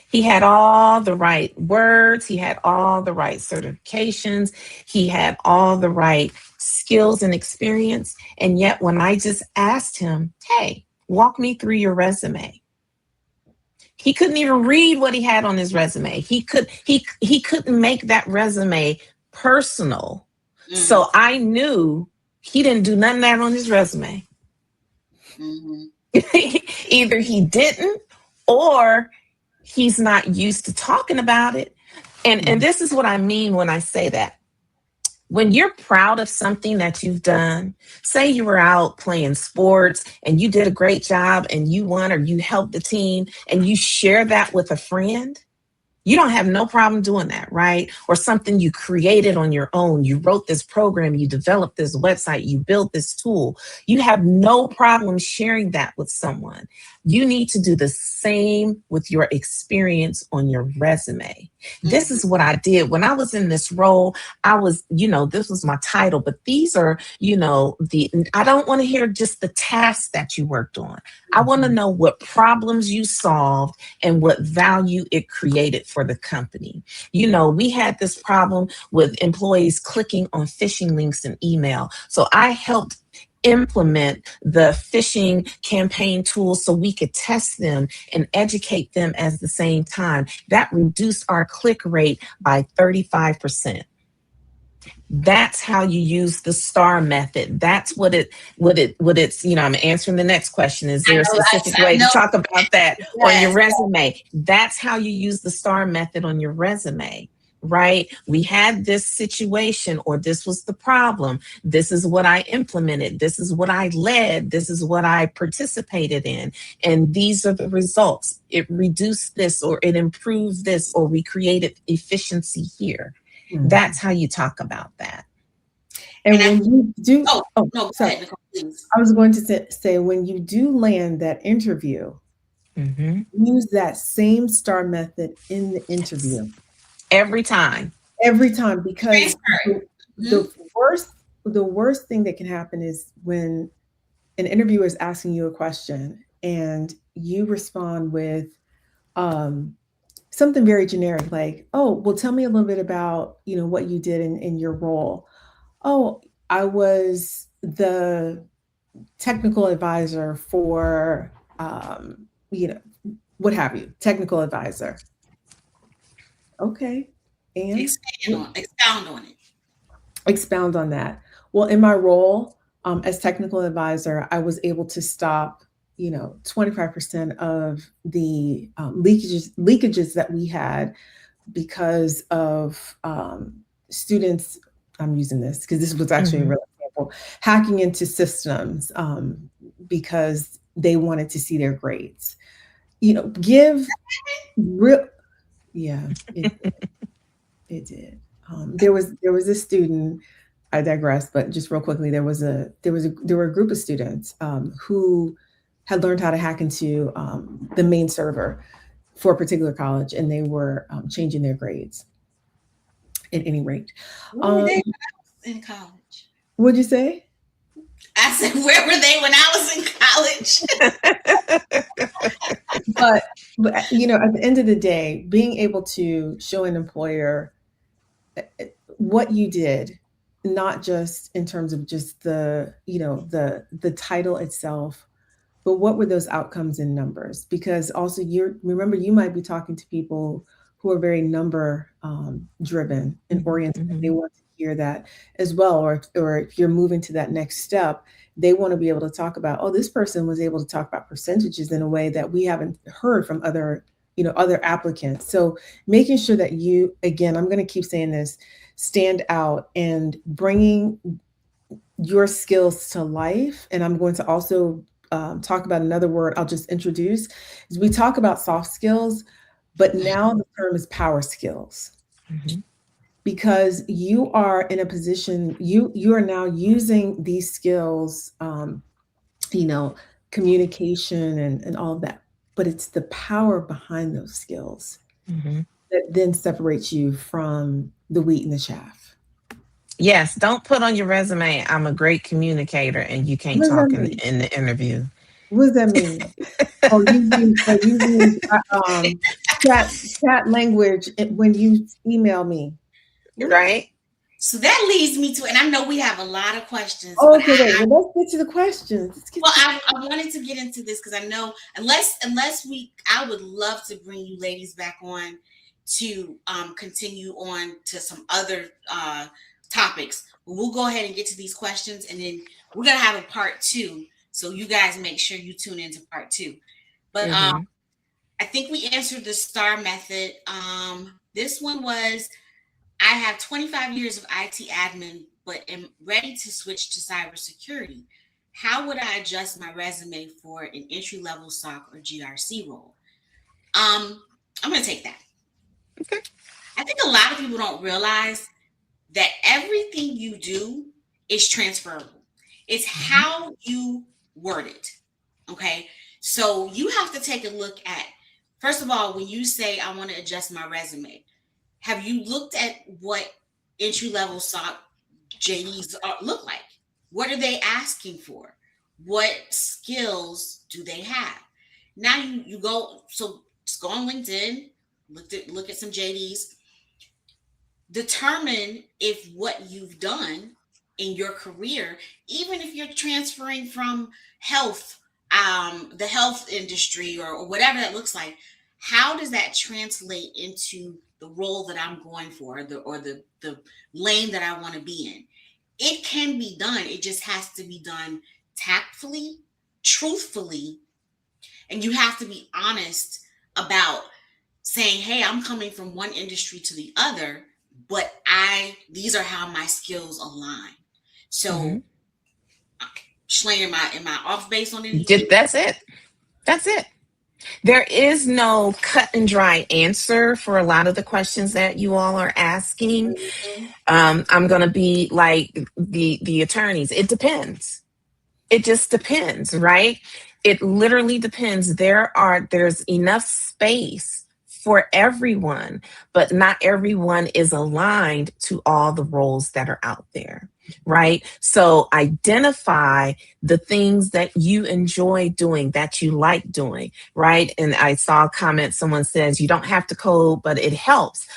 He had all the right words. He had all the right certifications. He had all the right skills and experience. And yet, when I just asked him, hey, walk me through your resume, he couldn't even read what he had on his resume. He couldn't make that resume personal. So I knew he didn't do none of that on his resume. Either he didn't, or he's not used to talking about it. And this is what I mean when I say that. When you're proud of something that you've done, say you were out playing sports and you did a great job and you won or you helped the team, and you share that with a friend, you don't have no problem doing that, right? Or something you created on your own. You wrote this program, you developed this website, you built this tool. You have no problem sharing that with someone. You need to do the same with your experience on your resume. This is what I did when I was in this role. I was, this was my title, but these are, I don't want to hear just the tasks that you worked on. I want to know what problems you solved and what value it created for the company. We had this problem with employees clicking on phishing links in email. So I helped implement the phishing campaign tools so we could test them and educate them at the same time. That reduced our click rate by 35%. That's how you use the STAR method. That's what it's, I'm answering the next question. Is there a specific way to talk about that on your resume? That's how you use the STAR method on your resume. Right? We had this situation, or this was the problem. This is what I implemented. This is what I led. This is what I participated in. And these are the results. It reduced this, or it improved this, or we created efficiency here. That's how you talk about that. And when you do, no, sorry. Nicole, please. I was going to say, when you do land that interview, use that same STAR method in the interview. Every time, because the worst thing that can happen is when an interviewer is asking you a question and you respond with something very generic, like, oh, well, tell me a little bit about, what you did in your role. Oh, I was the technical advisor for, what have you, technical advisor. Okay. And expound on it. Expound on that. Well, in my role as technical advisor, I was able to stop, 25% of the leakages that we had because of students. I'm using this because this was actually a real example. Hacking into systems because they wanted to see their grades. Give real. Yeah, it did. There was a student. I digress, but just real quickly, there were a group of students who had learned how to hack into the main server for a particular college, and they were changing their grades. At any rate, where were they when I was in college? What'd you say? I said, where were they when I was in college? but at the end of the day, being able to show an employer what you did, not just in terms of just the title itself, but what were those outcomes in numbers? Because also you might be talking to people who are very number driven and oriented. They want to hear that as well. Or if you're moving to that next step, they want to be able to talk about, oh, this person was able to talk about percentages in a way that we haven't heard from other applicants. So making sure that you, again, I'm going to keep saying this, stand out and bringing your skills to life. And I'm going to also talk about another word I'll just introduce. Is we talk about soft skills, but now the term is power skills. Because you are in a position, you are now using these skills, communication and all of that, but it's the power behind those skills that then separates you from the wheat and the chaff. Yes, don't put on your resume, I'm a great communicator, and you can't talk in the interview. What does that mean? using chat language when you email me. Right? So that leads me to, and I know we have a lot of questions. Oh, okay, wait. Well, let's get to the questions. I wanted to get into this because I know unless I would love to bring you ladies back on to continue on to some other topics. We'll go ahead and get to these questions, and then we're gonna have a part 2. So you guys make sure you tune into part 2. But I think we answered the STAR method. This one was, I have 25 years of IT admin, but am ready to switch to cybersecurity. How would I adjust my resume for an entry-level SOC or GRC role? I'm going to take that. Okay. I think a lot of people don't realize that everything you do is transferable. It's how you word it. Okay. So you have to take a look at, first of all, when you say, I want to adjust my resume, have you looked at what entry level SOC JDs look like? What are they asking for? What skills do they have? Now you go, so just go on LinkedIn, look at some JDs, determine if what you've done in your career, even if you're transferring from health, the health industry, or whatever that looks like, how does that translate into the role that I'm going for, the lane that I want to be in? It can be done. It just has to be done tactfully, truthfully, and you have to be honest about saying, hey, I'm coming from one industry to the other, but these are how my skills align. Mm-hmm. So, Schlaine, am I off base on anything? That's it. That's it. There is no cut and dry answer for a lot of the questions that you all are asking. Mhm. I'm going to be like the attorneys. It depends. It just depends, right? It literally depends. There's enough space for everyone, but not everyone is aligned to all the roles that are out there, right? So identify the things that you enjoy doing, that you like doing, right? And I saw a comment, someone says, you don't have to code, but it helps.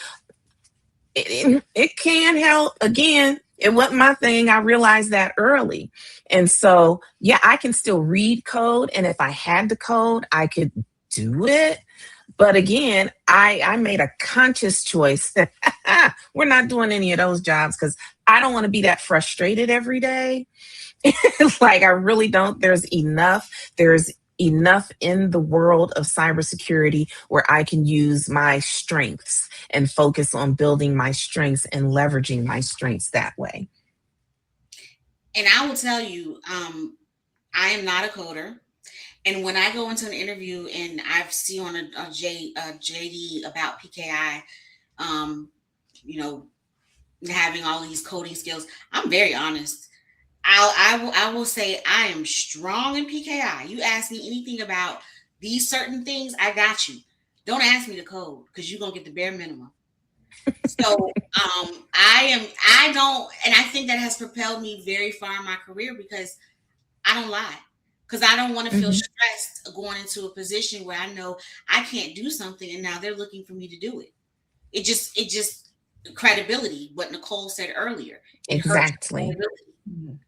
It can help. Again, it wasn't my thing. I realized that early. And so, yeah, I can still read code. And if I had to code, I could do it. But again, I made a conscious choice that we're not doing any of those jobs because I don't want to be that frustrated every day. Like, I really don't. There's enough in the world of cybersecurity where I can use my strengths and focus on building my strengths and leveraging my strengths that way. And I will tell you, I am not a coder. And when I go into an interview and I see on a JD about PKI, um, you know, having all these coding skills, I'm very honest. I will say I am strong in PKI. You ask me anything about these certain things, I got you. Don't ask me to code because you're gonna get the bare minimum. So I don't, and I think that has propelled me very far in my career because I don't lie. Because I don't want to feel Mhm. stressed going into a position where I know I can't do something and now they're looking for me to do it. It just credibility, what Nicole said earlier. It hurts Exactly. credibility. Mhm.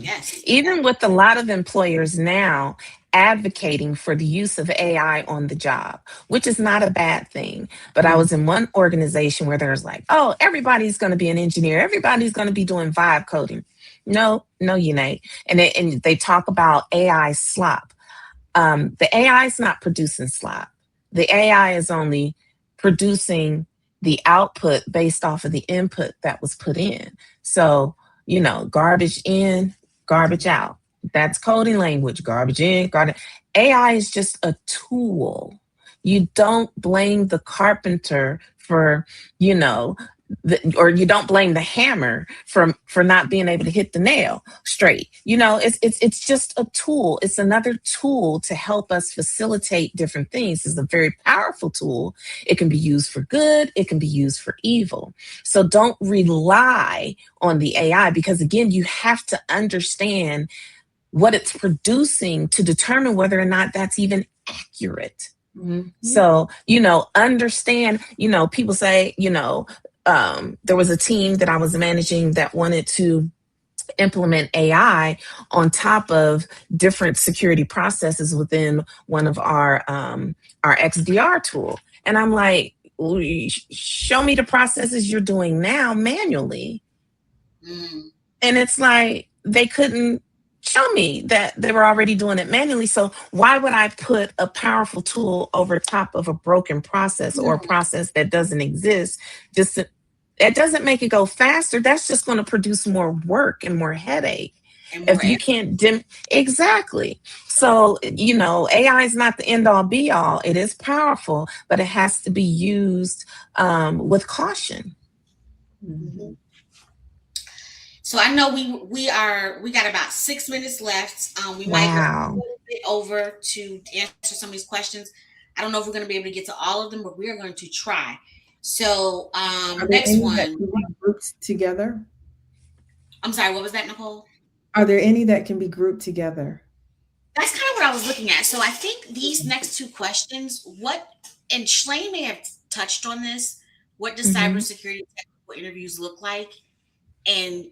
Yes. Even with a lot of employers now advocating for the use of AI on the job, which is not a bad thing. But I Mhm. was in one organization where there's like, oh, everybody's going to be an engineer, everybody's going to be doing vibe coding. No, no, you ain't. And they talk about AI slop. The AI is not producing slop. The AI is only producing the output based off of the input that was put in. So, garbage in, garbage out. That's coding language. Garbage in, garbage. AI is just a tool. You don't blame the carpenter for, you know, or you don't blame the hammer for not being able to hit the nail straight. It's just a tool. It's another tool to help us facilitate different things. It's a very powerful tool. It can be used for good, it can be used for evil. So don't rely on the AI, because again, you have to understand what it's producing to determine whether or not that's even accurate. Mhm. So, understand, people say, there was a team that I was managing that wanted to implement AI on top of different security processes within one of our XDR tool. And I'm like, show me the processes you're doing now manually. Mm. And it's like they couldn't show me that they were already doing it manually. So why would I put a powerful tool over top of a broken process or a process that doesn't exist? Just to, it doesn't make it go faster. That's just going to produce more work and more headache. And more If you error. can't exactly. So, AI is not the end all be all. It is powerful, but it has to be used with caution. Mhm. Mhm. So I know we got about 6 minutes left. We might go a Wow. little bit over to answer some of these questions. I don't know if we're going to be able to get to all of them, but we are going to try. So, Are there next any that one. can be grouped together? I'm sorry, what was that, Nicole? Are there any that can be grouped together? That's kind of what I was looking at. So I think these next two questions, what, and Schlaine may have touched on this, what does Hmm. cybersecurity technical interviews look like? And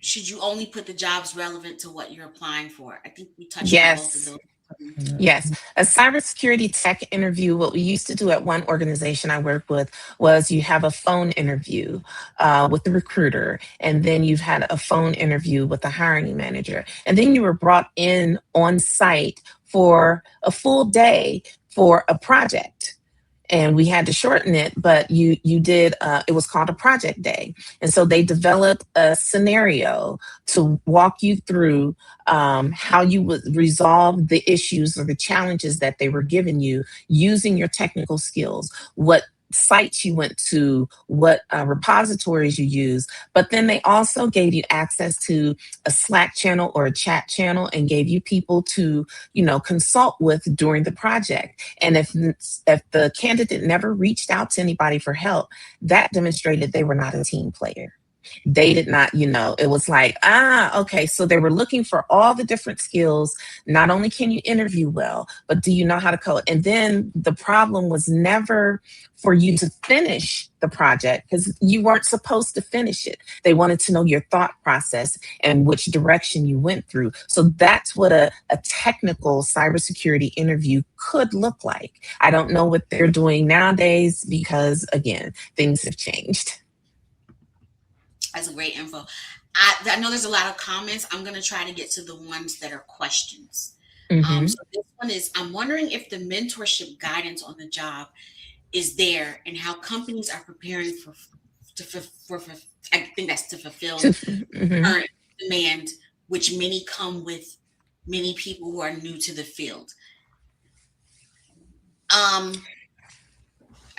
should you only put the jobs relevant to what you're applying for? I think we touched on both of Yes. those. Yes, a cybersecurity tech interview. What we used to do at one organization I worked with was you have a phone interview with the recruiter, and then you've had a phone interview with the hiring manager, and then you were brought in on site for a full day for a project. And we had to shorten it, but you did. It was called a project day, and so they developed a scenario to walk you through how you would resolve the issues or the challenges that they were giving you using your technical skills. What sites you went to, what repositories you use, but then they also gave you access to a Slack channel or a chat channel and gave you people to, consult with during the project. And if the candidate never reached out to anybody for help, that demonstrated they were not a team player. They did not, it was like, okay, so they were looking for all the different skills. Not only can you interview well, but do you know how to code? And then the problem was never for you to finish the project because you weren't supposed to finish it. They wanted to know your thought process and which direction you went through. So that's what a technical cybersecurity interview could look like. I don't know what they're doing nowadays because, again, things have changed. That's great info. I know there's a lot of comments. I'm going to try to get to the ones that are questions. Hmm. So this one is, I'm wondering if the mentorship guidance on the job is there and how companies are preparing for I think that's to fulfill Hmm. current demand, which many come with many people who are new to the field. Um,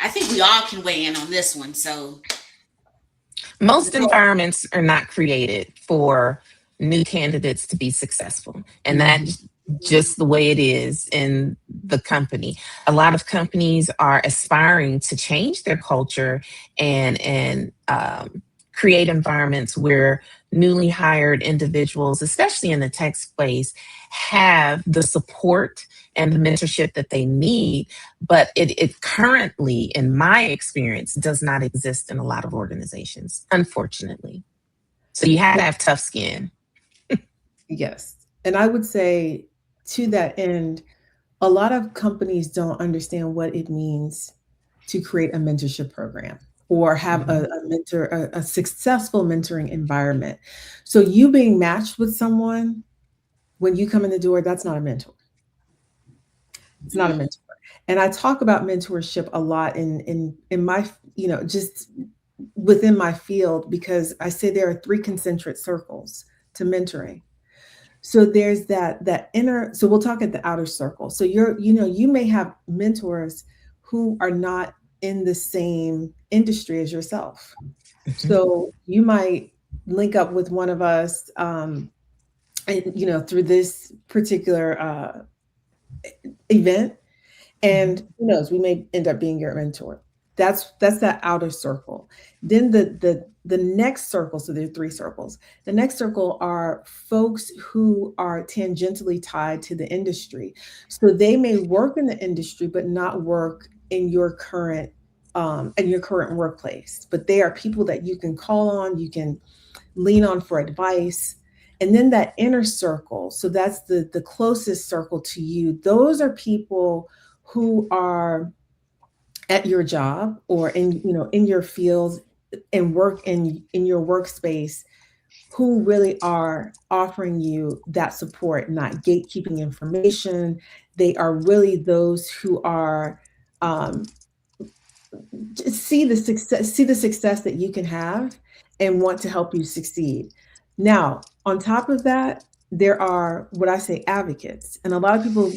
I think we all can weigh in on this one. So, Most Nicole, environments are not created for new candidates to be successful. And Mhm. that's just the way it is in the company. A lot of companies are aspiring to change their culture and create environments where newly hired individuals, especially in the tech space, have the support and the mentorship that they need. But it currently, in my experience, does not exist in a lot of organizations, unfortunately. So you have to have tough skin. Yes. And I would say to that end, a lot of companies don't understand what it means to create a mentorship program or have Mhm. a mentor, a successful mentoring environment. So you being matched with someone when you come in the door, that's not a mentor. It's not a mm, mentor. And I talk about mentorship a lot in my, just within my field because I say there are three concentric circles to mentoring. So there's that inner, so we'll talk at the outer circle. So you may have mentors who are not in the same industry as yourself. Mhm. So you might link up with one of us, and, through this particular event, Mhm. and who knows, we may end up being your mentor. That's that outer circle. Then the next circle, so there are three circles. The next circle are folks who are tangentially tied to the industry. So they may work in the industry, but not work in your current workplace. But they are people that you can call on, you can lean on for advice. And then that inner circle, so that's the closest circle to you. Those are people who are at your job or in your fields and work in your workspace, who really are offering you that support, not gatekeeping information. They are really those who are um, see the success that you can have and want to help you succeed. Now, on top of that, there are what I say advocates, and a lot of people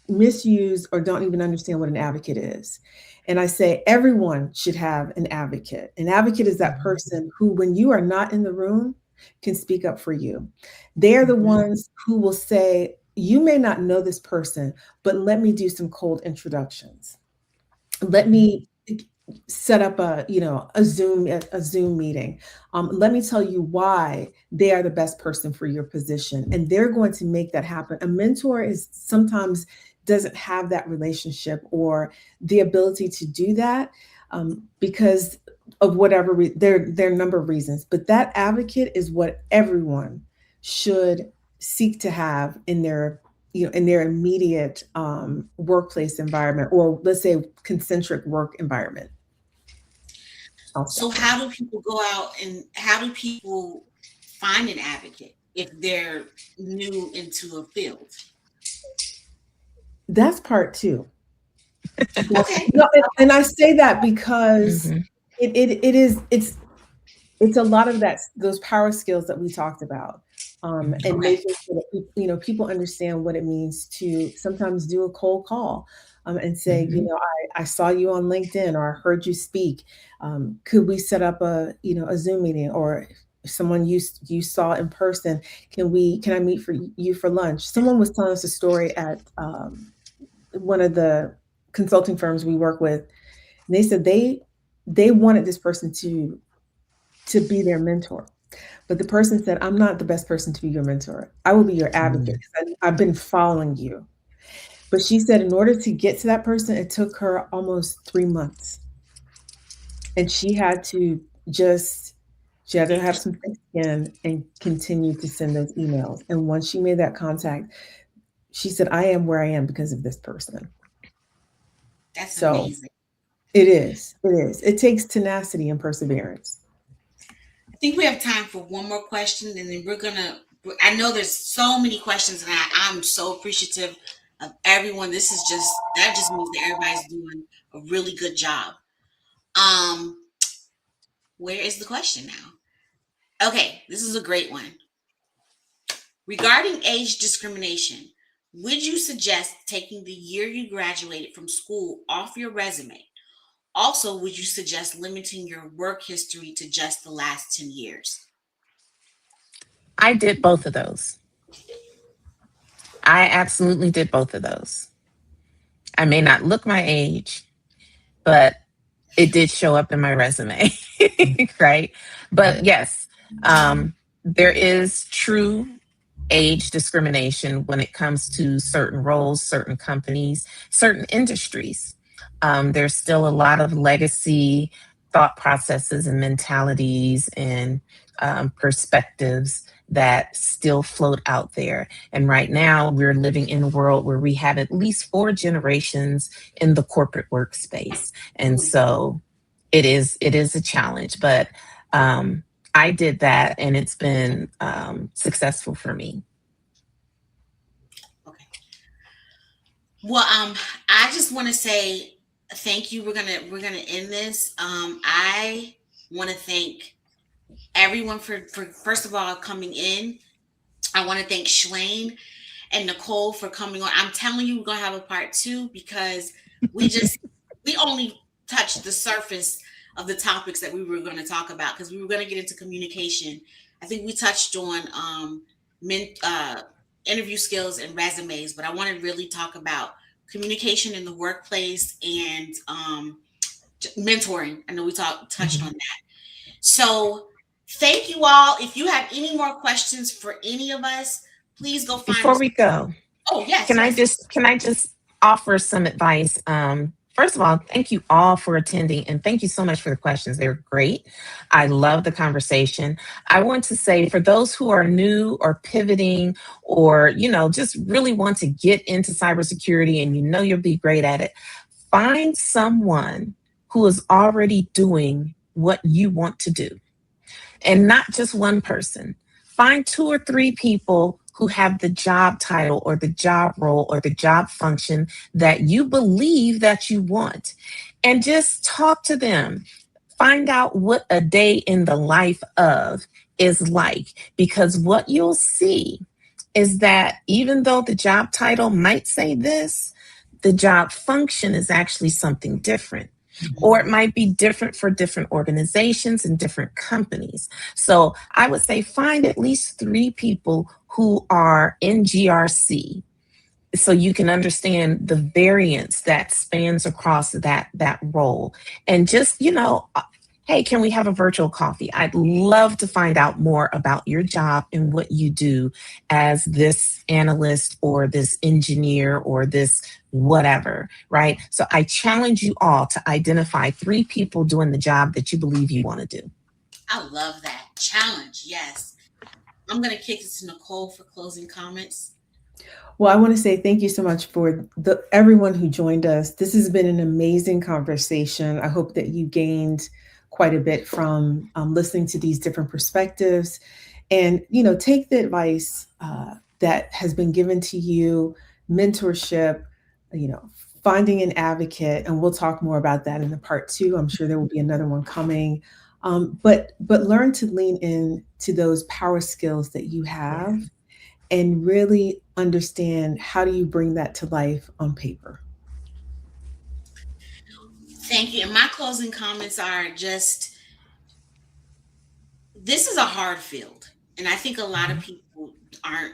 misuse or don't even understand what an advocate is. And I say everyone should have an advocate. An advocate is that Mhm. person who, when you are not in the room, can speak up for you. They're the Mhm. ones who will say, you may not know this person, but let me do some cold introductions. let me set up a Zoom meeting. Let me tell you why they are the best person for your position, and they're going to make that happen. A mentor is sometimes doesn't have that relationship or the ability to do that, because of whatever there are a number of reasons. But that advocate is what everyone should seek to have in their in their immediate workplace environment, or let's say concentric work environment. So how do people go out and how do people find an advocate if they're new into a field? That's part two. Okay. No, and I say that because Mm-hmm. it's a lot of those power skills that we talked about, and Okay. making sure that people understand what it means to sometimes do a cold call, and say, Mm-hmm. I saw you on LinkedIn, or I heard you speak. Could we set up a Zoom meeting, or if someone you saw in person, can I meet for you for lunch? Someone was telling us a story at one of the consulting firms we work with. And they said they wanted this person to be their mentor. But the person said, I'm not the best person to be your mentor. I will be your advocate because I've been following you. But she said in order to get to that person, it took her almost 3 months. And she had to have some thick skin and continue to send those emails. And once she made that contact, she said, I am where I am because of this person. That's So amazing. it is. It is. It takes tenacity and perseverance. I think we have time for one more question, and then I know there's so many questions, and I'm so appreciative of everyone. That just means that everybody's doing a really good job. Um, where is the question now? Okay, this is a great one. Regarding age discrimination, would you suggest taking the year you graduated from school off your resume? Also, would you suggest limiting your work history to just the last 10 years? I did both of those. I absolutely did both of those. I may not look my age, but it did show up in my resume, right? But yes, there is true age discrimination when it comes to certain roles, certain companies, certain industries. There's still a lot of legacy thought processes and mentalities and perspectives that still float out there. And right now, we're living in a world where we have at least 4 generations in the corporate workspace, and Mm, so it is a challenge. But I did that, and it's been successful for me. okay. Well, I just want to say thank you. We're gonna end this. I want to thank everyone for first of all coming in. I want to thank Schlaine and Nicole for coming on. I'm telling you, we're gonna have a part two because we just we only touched the surface of the topics that we were going to talk about because we were going to get into communication. I think we touched on men, interview skills and resumes, but I want to really talk about communication in the workplace and mentoring. I know we touched on Mhm. that. So thank you all. If you have any more questions for any of us, please go find Before us. we go, Oh, yes, can I yes. just can I just offer some advice? First of all, thank you all for attending, and thank you so much for the questions. They were great. I love the conversation. I want to say for those who are new or pivoting, or just really want to get into cybersecurity, and you'll be great at it, find someone who is already doing what you want to do, and not just one person. Find 2 or 3 people who have the job title or the job role or the job function that you believe that you want, and just talk to them. Find out what a day in the life of is like, because what you'll see is that even though the job title might say this, the job function is actually something different. Or it Mhm. might be different for different organizations and different companies. So I would say find at least 3 people who are in GRC so you can understand the variance that spans across that role. And just, hey, can we have a virtual coffee? I'd love to find out more about your job and what you do as this analyst or this engineer or this whatever, right? So I challenge you all to identify 3 people doing the job that you believe you want to do. I love that challenge. Yes. I'm going to kick it to Nicole for closing comments. Well, I want to say thank you so much for everyone who joined us. This has been an amazing conversation. I hope that you gained quite a bit from listening to these different perspectives, and take the advice that has been given to you. Mentorship, you know, finding an advocate, and we'll talk more about that in the part 2. I'm sure there will be another one coming. But learn to lean in to those power skills that you have, and really understand how do you bring that to life on paper. Thank you. And my closing comments are just, this is a hard field. And I think a lot of people aren't,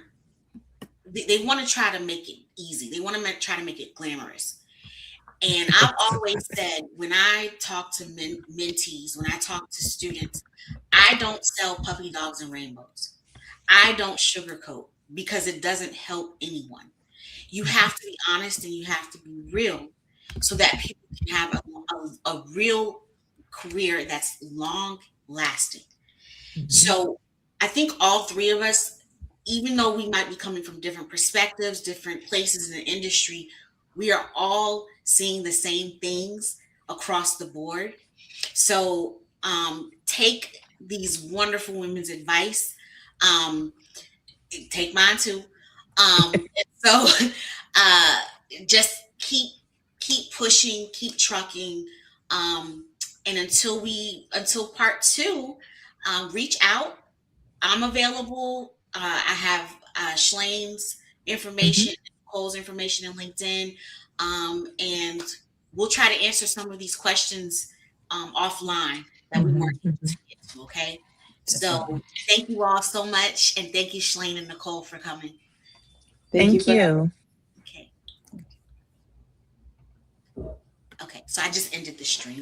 they want to try to make it easy. They want to try to make it glamorous. And I've always said, when I talk to mentees, when I talk to students, I don't sell puppy dogs and rainbows. I don't sugarcoat, because it doesn't help anyone. You have to be honest and you have to be real, so that people can have a real career that's long lasting. So I think all 3 of us, even though we might be coming from different perspectives, different places in the industry, we are all seeing the same things across the board. So take these wonderful women's advice. Um, Take mine too. So uh, just keep pushing, keep trucking, and until part 2, reach out. I'm available. I have Schlaine's information, Nicole's information in LinkedIn, and we'll try to answer some of these questions offline that we weren't able to get to. Okay, so Definitely. thank you all so much, and thank you, Schlaine and Nicole, for coming. Thank you Thank for you. Okay, okay. So I just ended the stream.